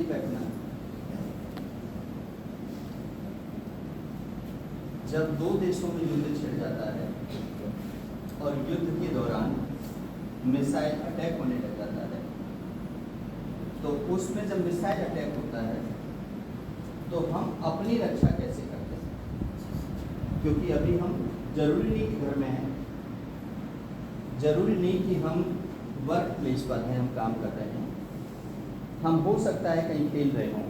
बैठना। जब दो देशों में युद्ध छिड़ जाता है और युद्ध के दौरान मिसाइल अटैक होने लग जाता है, तो उसमें जब मिसाइल अटैक होता है तो हम अपनी रक्षा कैसे करते हैं? क्योंकि अभी हम जरूरी नहीं कि घर में हैं, जरूरी नहीं कि हम वर्क प्लेस पर हैं, हम काम कर रहे हैं, हम हो सकता है कहीं खेल रहे हों,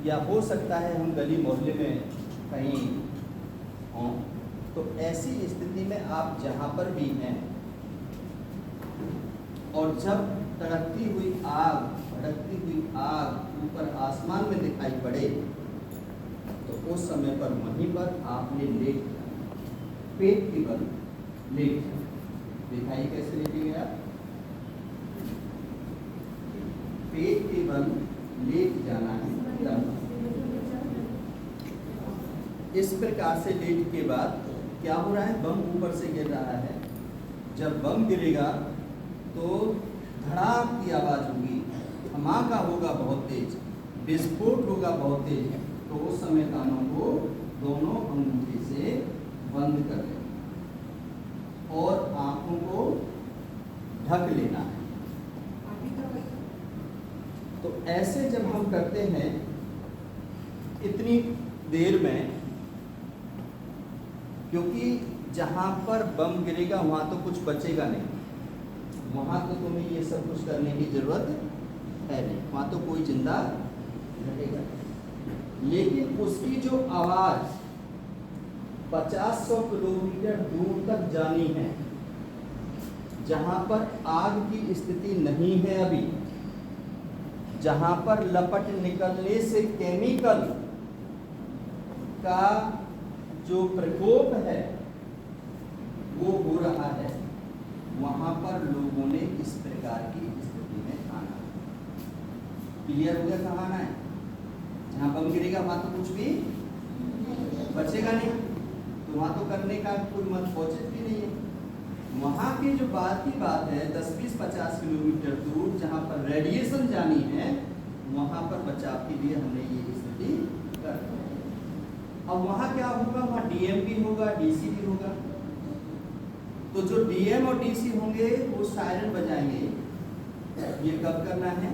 या हो सकता है हम गली मोहल्ले में कहीं हों। तो ऐसी स्थिति में आप जहाँ पर भी हैं और जब तड़कती हुई आग, भड़कती हुई आग ऊपर आसमान में दिखाई पड़े, तो उस समय पर वहीं पर आपने लेट जाना, पेट के बल लेट जाना। दिखाइए कैसे लेटेंगे आप? पेट के बल लेट जाना है। इस प्रकार से लेट के बाद क्या हो रहा है? बम ऊपर से गिर रहा है। जब बम गिरेगा तो धड़ाक की आवाज़ होगी, धमाका होगा बहुत तेज, विस्फोट होगा बहुत तेज। तो उस समय कानों को दोनों अंगूठे से बंद कर लेना और आंखों को ढक लेना है। तो ऐसे जब हम करते हैं इतनी देर में, क्योंकि जहाँ पर बम गिरेगा वहाँ तो कुछ बचेगा नहीं, वहाँ तो तुम्हें ये सब कुछ करने की ज़रूरत है नहीं, वहाँ तो कोई जिंदा रहेगा। लेकिन उसकी जो आवाज़ 50-100 किलोमीटर दूर तक जानी है, जहाँ पर आग की स्थिति नहीं है अभी, जहाँ पर लपट निकलने से केमिकल का जो प्रकोप है वो हो रहा है, वहाँ पर लोगों ने इस प्रकार की स्थिति में आना। क्लियर हो गया कहाँ आना है? जहाँ बम गिरेगा वहाँ तो कुछ भी बचेगा नहीं, तो वहाँ तो करने का कोई मत औचित्य नहीं है। वहाँ की जो बात की बात है 10-20-50 किलोमीटर दूर जहाँ पर रेडिएशन जानी है, वहाँ पर बचाव के लिए हमने ये स्थिति कर दी। अब वहाँ क्या होगा? वहाँ डीएम भी होगा, डीसी भी होगा। तो जो डीएम और डीसी होंगे वो सायरन बजाएंगे। ये कब करना है?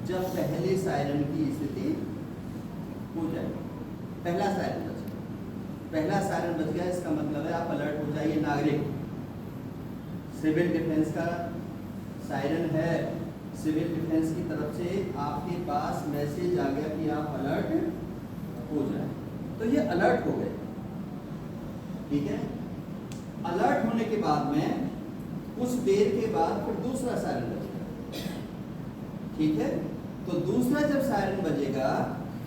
जब पहले सायरन की स्थिति हो जाए। पहला सायरन बज गया, पहला सायरन बज गया, इसका मतलब है आप अलर्ट हो जाइए। नागरिक, सिविल डिफेंस का सायरन है, सिविल डिफेंस की तरफ से आपके पास मैसेज आ गया कि आप अलर्ट हो जाए। तो ये अलर्ट हो गए, ठीक है। अलर्ट होने के बाद में कुछ देर के बाद फिर दूसरा सायरन बजेगा, ठीक है। तो दूसरा जब सायरन बजेगा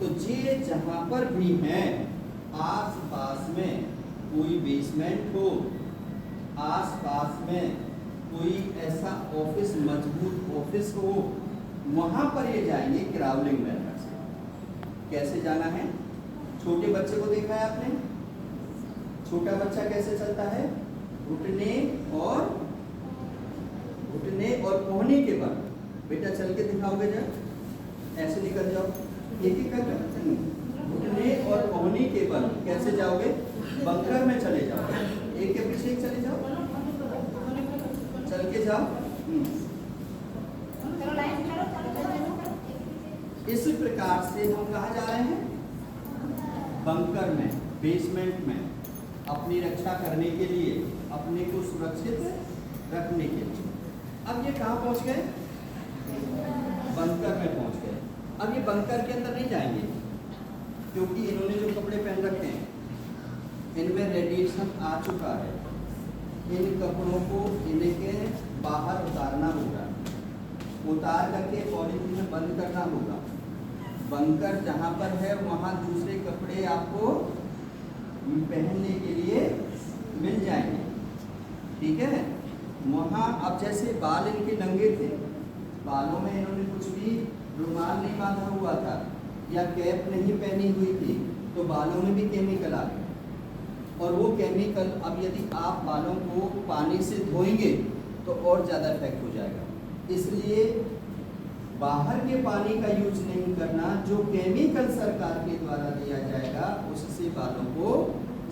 तो ये जहां पर भी हैं आस पास में कोई बेसमेंट हो, आस पास में कोई ऐसा ऑफिस, मजबूत ऑफिस हो, वहां पर ये जाएंगे क्राउलिंग मेथड से। कैसे जाना है? छोटे बच्चे को देखा है आपने? छोटा बच्चा कैसे चलता है? घुटने और कोहनी के बल। बेटा चल के दिखाओगे जब, ऐसे निकल जाओ, एक एक कर, घुटने और कोहनी के बल। कैसे जाओगे? बंकर में चले जाओ, एक के पीछे एक चले जाओ, चल के जाओ। इस प्रकार से हम कहाँ जा रहे हैं? बंकर में, बेसमेंट में, अपनी रक्षा करने के लिए, अपने को सुरक्षित रखने के लिए। अब ये कहाँ पहुँच गए? बंकर में पहुँच गए। अब ये बंकर के अंदर नहीं जाएंगे, क्योंकि इन्होंने जो कपड़े पहन रखे हैं इनमें रेडिएशन आ चुका है। इन कपड़ों को इनके बाहर उतारना होगा, उतार करके पॉलीथीन में बंद करना होगा। बंकर जहाँ पर है वहाँ दूसरे कपड़े आपको पहनने के लिए मिल जाएंगे, ठीक है। वहाँ अब जैसे बाल इनके नंगे थे, बालों में इन्होंने कुछ भी रुमाल नहीं बांधा हुआ था या कैप नहीं पहनी हुई थी, तो बालों में भी केमिकल आ गए। और वो केमिकल अब यदि आप बालों को पानी से धोएंगे तो और ज़्यादा इफेक्ट हो जाएगा। इसलिए बाहर के पानी का यूज नहीं करना, जो केमिकल सरकार के द्वारा दिया जाएगा उससे बालों को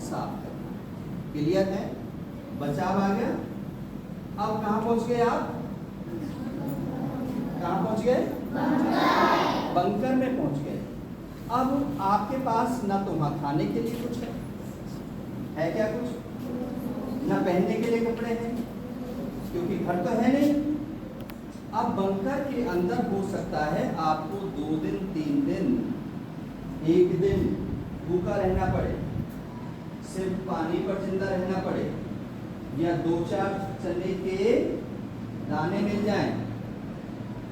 साफ करना। क्लियर है? बचाव आ गया। अब कहाँ पहुंच गए आप? कहाँ पहुंच गए? बंकर में पहुंच गए। अब आपके पास ना तो वहां खाने के लिए कुछ है क्या कुछ? ना पहनने के लिए कपड़े हैं, क्योंकि घर तो है नहीं। अब बंकर के अंदर हो सकता है आपको 2 दिन 3 दिन 1 दिन भूखा रहना पड़े, सिर्फ पानी पर जिंदा रहना पड़े, या 2-4 चने के दाने मिल जाएं।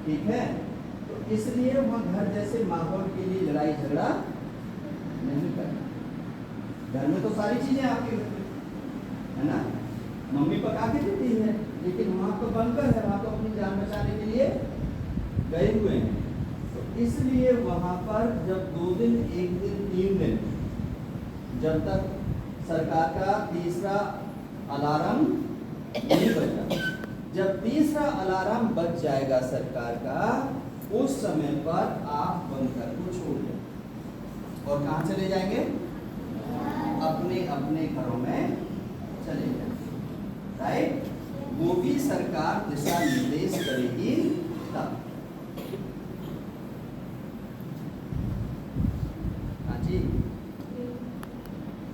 ठीक है? तो इसलिए वहाँ घर जैसे माहौल के लिए लड़ाई झगड़ा नहीं करना। घर में तो सारी चीजें आपके घर में है ना, मम्मी पका के देती है, लेकिन वहाँ तो बंकर है, वहाँ तो अपनी जान बचाने के लिए गए हुए हैं। तो इसलिए वहाँ पर जब 2 दिन 1 दिन 3 दिन, जब तक सरकार का तीसरा अलार्म नहीं बजा, जब तीसरा अलार्म बज जाएगा सरकार का, उस समय पर आप बंकर को छोड़ दें और कहाँ चले जाएंगे? अपने अपने घरों में चले जाएंगे। राइट? वो भी सरकार दिशा निर्देश